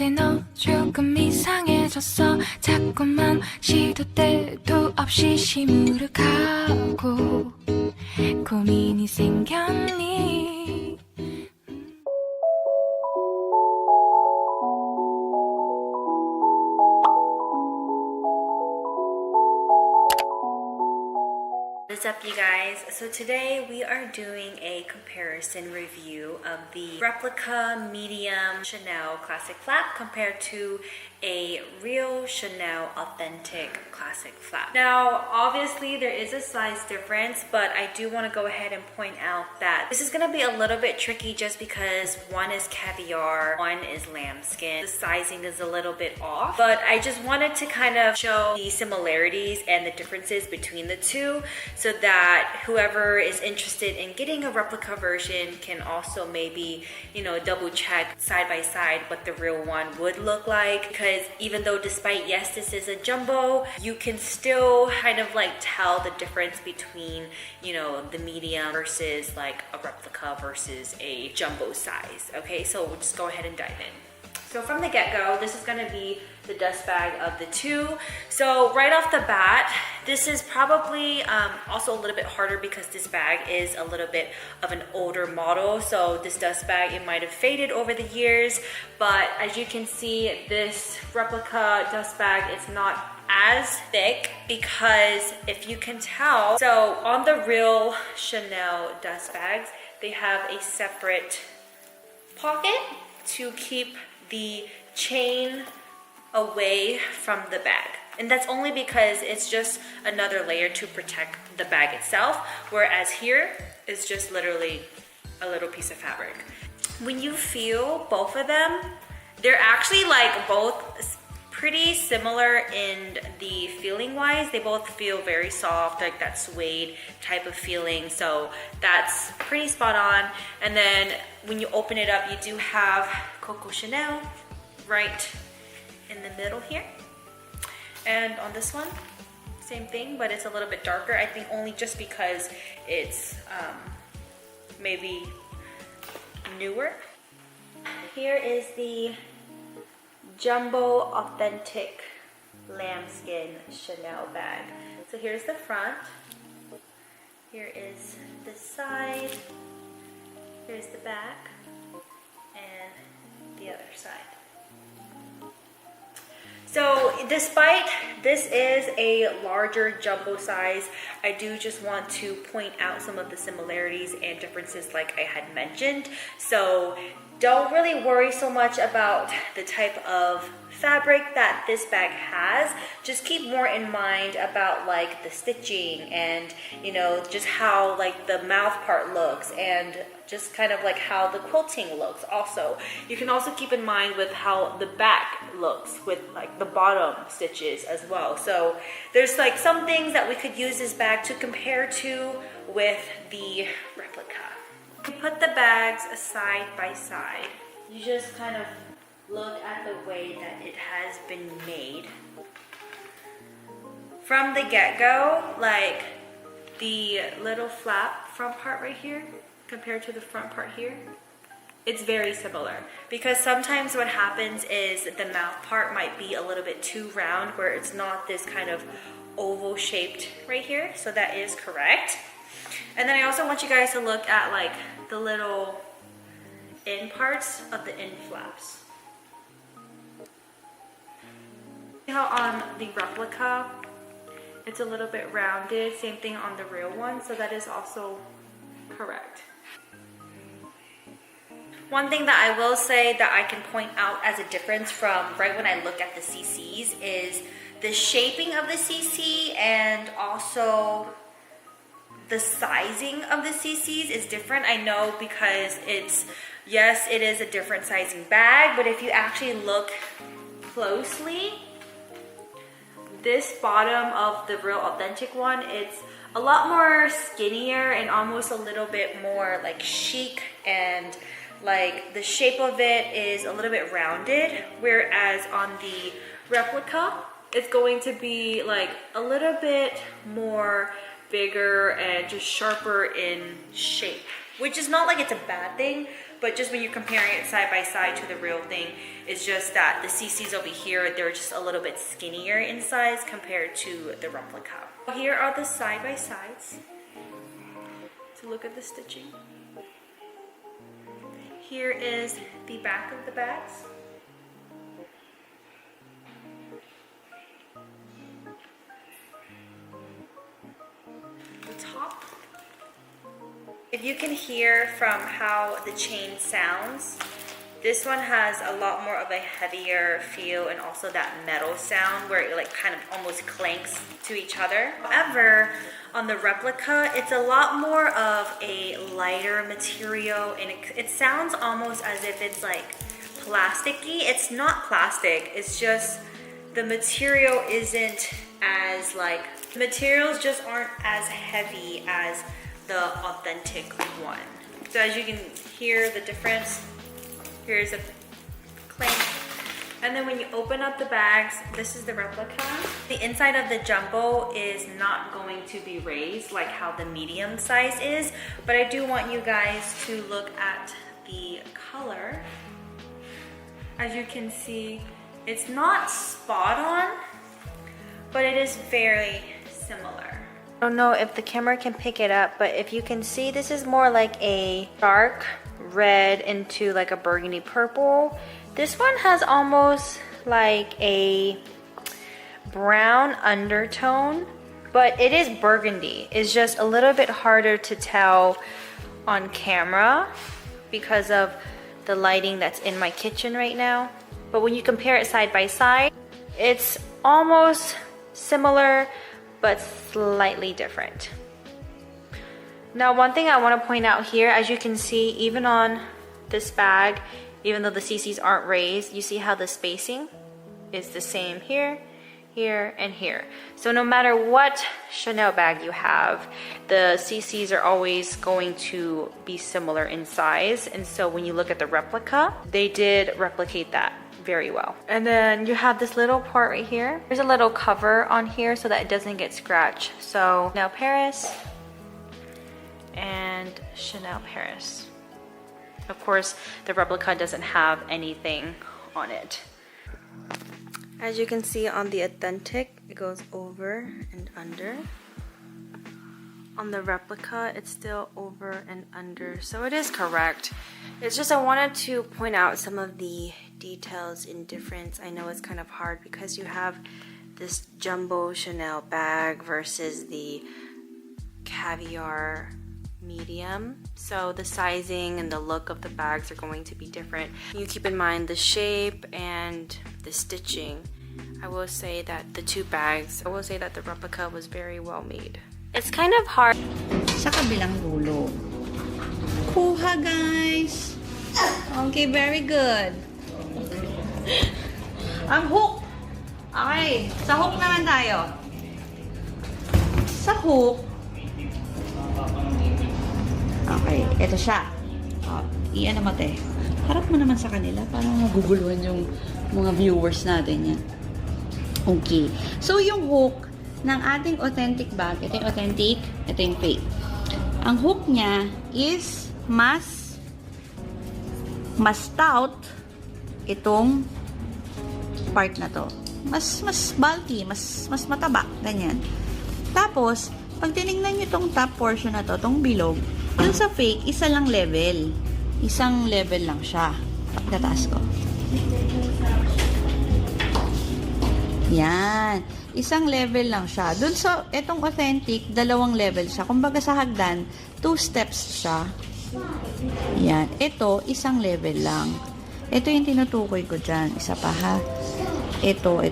이제 너 조금 이상해졌어 자꾸만 시도 때도 없이 시무룩하고 고민이 생겼니 What's up, you guys? So today we are doing a comparison review of the Replica medium Chanel classic flap compared to a real Chanel authentic classic flap. Now obviously there is a size difference, but I do want to go ahead and point out that this is going to be a little bit tricky just because one is caviar, one is lambskin. The sizing is a little bit off, but I just wanted to kind of show the similarities and the differences between the two so that whoever is interested in getting a replica version can also maybe, you know, double check side by side what the real one would look like. Because even though despite, yes, this is a jumbo, you can still kind of like tell the difference between, you know, the medium versus like a replica versus a jumbo size. Okay, so we'll just go ahead and dive in. So from the get-go, this is gonna be the dust bag of the two. So right off the bat, this is probably also a little bit harder because this bag is a little bit of an older model. So this dust bag, it might have faded over the years, but as you can see, this replica dust bag is not as thick because if you can tell, so on the real Chanel dust bags, they have a separate pocket to keep the chain away from the bag. And that's only because it's just another layer to protect the bag itself, whereas here is just literally a little piece of fabric. When you feel both of them, they're actually like both pretty similar in the feeling wise. They both feel very soft, like that suede type of feeling, so that's pretty spot on. And then when you open it up, you do have Coco Chanel right in the middle here. And on this one, same thing, but it's a little bit darker. I think only just because it's maybe newer. Here is the Jumbo Authentic Lambskin Chanel bag. So here's the front. Here is the side. Here's the back. And the other side. So despite this is a larger jumbo size, I do just want to point out some of the similarities and differences like I had mentioned. So don't really worry so much about the type of fabric that this bag has. Just keep more in mind about like the stitching and, you know, just how like the mouth part looks and just kind of like how the quilting looks. Also, you can also keep in mind with how the back looks with like the bottom stitches as well. So there's like some things that we could use this bag to compare to with the replica. You put the bags side by side. You just kind of look at the way that it has been made. From the get-go, like the little flap front part right here compared to the front part here, it's very similar. Because sometimes what happens is the mouth part might be a little bit too round where it's not this kind of oval shaped right here. So that is correct. And then I also want you guys to look at like the little end parts of the end flaps. See how on the replica it's a little bit rounded, same thing on the real one, so that is also correct. One thing that I will say that I can point out as a difference from right when I look at the CCs is the shaping of the CC and also the sizing of the CCs is different. I know because it's, yes, it is a different sizing bag, but if you actually look closely, this bottom of the real authentic one, it's a lot more skinnier and almost a little bit more like chic, and like the shape of it is a little bit rounded, whereas on the replica, it's going to be like a little bit more bigger and just sharper in shape, which is not like it's a bad thing, But just when you're comparing it side by side to the real thing, it's just that the CCs over here, they're just a little bit skinnier in size compared to the replica. Here are the side by sides. So look at the stitching. Here is the back of the bags. The top. If you can hear from how the chain sounds, this one has a lot more of a heavier feel and also that metal sound where it like kind of almost clanks to each other. However, on the replica, it's a lot more of a lighter material and it sounds almost as if it's like plasticky. It's not plastic, it's just the material isn't as like, the materials just aren't as heavy as the authentic one. So as you can hear the difference, here's a clank. And then when you open up the bags, this is the replica. The inside of the jumbo is not going to be raised like how the medium size is, but I do want you guys to look at the color. As you can see, it's not spot on, but it is very similar. I don't know if the camera can pick it up, but if you can see, this is more like a dark red into like a burgundy purple. This one has almost like a brown undertone, but it is burgundy. It's just a little bit harder to tell on camera because of the lighting that's in my kitchen right now. But when you compare it side by side, it's almost similar, but slightly different. Now, one thing I want to point out here, as you can see, even on this bag, even though the CCs aren't raised, you see how the spacing is the same here, here, and here. So no matter what Chanel bag you have, the CCs are always going to be similar in size. And so when you look at the replica, they did replicate that very well. And then you have this little part right here. There's a little cover on here so that it doesn't get scratched. So Chanel Paris and Chanel Paris. Of course, the replica doesn't have anything on it. As you can see on the authentic, it goes over and under. On the replica, it's still over and under, so it is correct. It's just I wanted to point out some of the details in difference. I know it's kind of hard because you have this jumbo Chanel bag versus the caviar medium, so the sizing and the look of the bags are going to be different. You keep in mind the shape and the stitching. I will say that the two bags, I will say that the replica was very well made. It's kind of hard. Sa kabilang dulo. Kuha, guys. Okay, very good. Ang hook. Okay, sa hook naman tayo. Sa hook. Okay, ito siya. Iyan naman te. Harap mo naman sa kanila para maguguluhan yung mga viewers natin yan. Okay. So, yung hook ng ating authentic bag, ito yung authentic, ito yung fake. Ang hook niya is mas stout itong part na to. Mas bulky, mas mataba, ganyan. Tapos, pag tinignan nyo itong top portion na to, itong bilog, dun sa fake, isa lang level. Isang level lang siya. Tataas ko. Yan. Isang level lang siya. Dun sa itong authentic, dalawang level siya. Kumbaga sa hagdan, 2 steps siya. Yan. Ito, isang level lang. Ito yung tinutukoy ko dyan. Isa pa ha. Ito.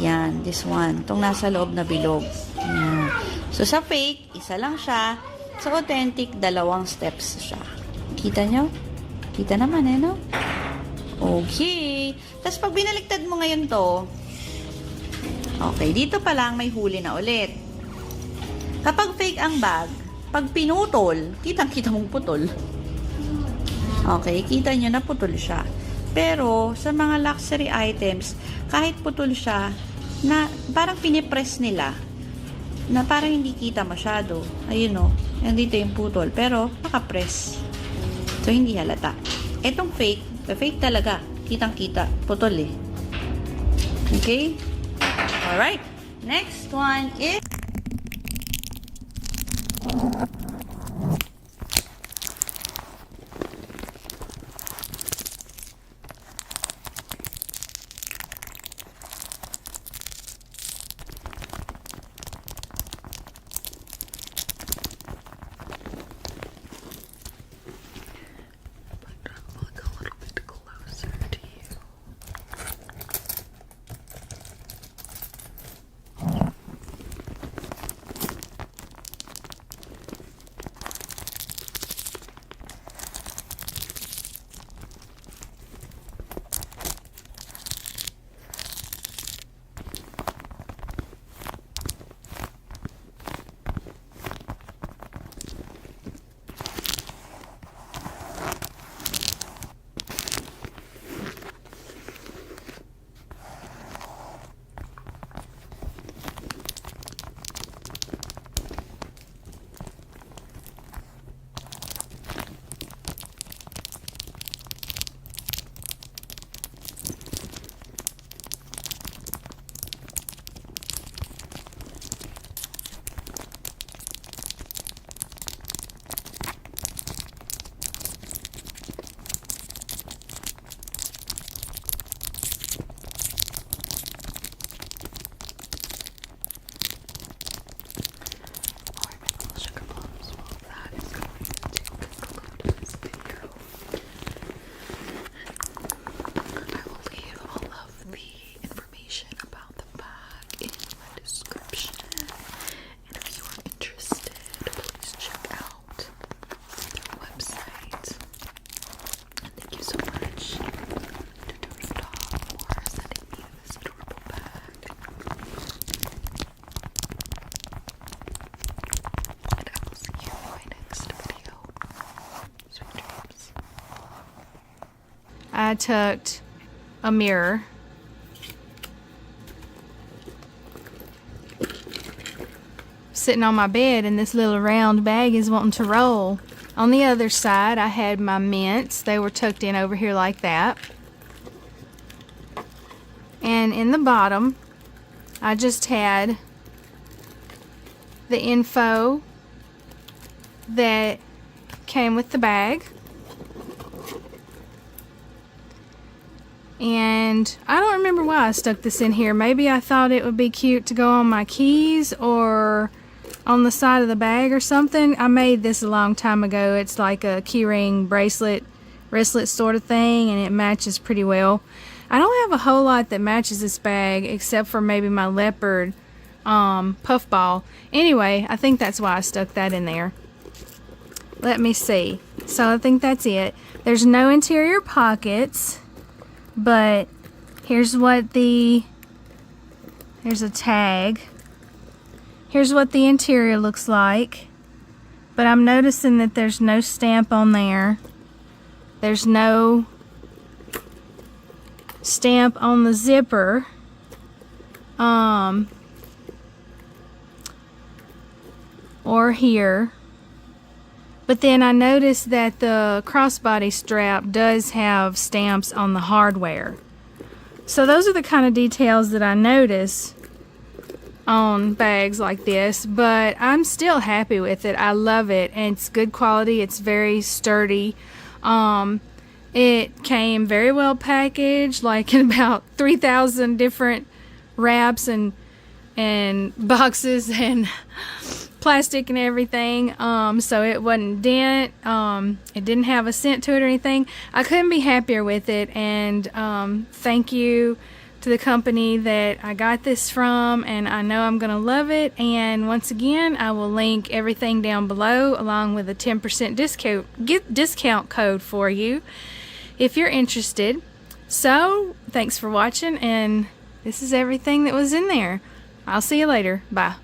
Yan. This one. Itong nasa loob na bilog. Yan. So, sa fake, isa lang siya. Sa authentic, dalawang steps siya. Kita nyo? Kita naman no? Okay. Tapos, pag binaliktad mo ngayon to, okay, dito pa lang may huli na ulit. Kapag fake ang bag, pag pinutol, kitang-kita mong putol. Okay, kita nyo na putol siya. Pero, sa mga luxury items, kahit putol siya, na parang pinipress nila, na parang hindi kita masyado. Ayun o, nandito yung putol. Pero, nakapress. So, hindi halata. Etong fake talaga. Kitang-kita. Putol eh. Okay? Alright. Next one is... I tucked a mirror sitting on my bed, and this little round bag is wanting to roll. On the other side, I had my mints. They were tucked in over here like that. And in the bottom, I just had the info that came with the bag. And I don't remember why I stuck this in here. Maybe I thought it would be cute to go on my keys or on the side of the bag or something. I made this a long time ago. It's like a keyring bracelet, wristlet sort of thing, and it matches pretty well. I don't have a whole lot that matches this bag except for maybe my leopard puffball. Anyway, I think that's why I stuck that in there. Let me see. So I think that's it. There's no interior pockets. But here's what there's a tag. Here's what the interior looks like. But I'm noticing that there's no stamp on there. There's no stamp on the zipper. Or here. But then I noticed that the crossbody strap does have stamps on the hardware. So those are the kind of details that I notice on bags like this, but I'm still happy with it. I love it, and it's good quality. It's very sturdy. It came very well packaged, like in about 3,000 different wraps and boxes and plastic and everything, so it wasn't dent. It didn't have a scent to it or anything. I couldn't be happier with it, and thank you to the company that I got this from, and I know I'm gonna love it. And once again, I will link everything down below along with a 10% discount code for you if you're interested. So thanks for watching, and this is everything that was in there. I'll see you later. Bye.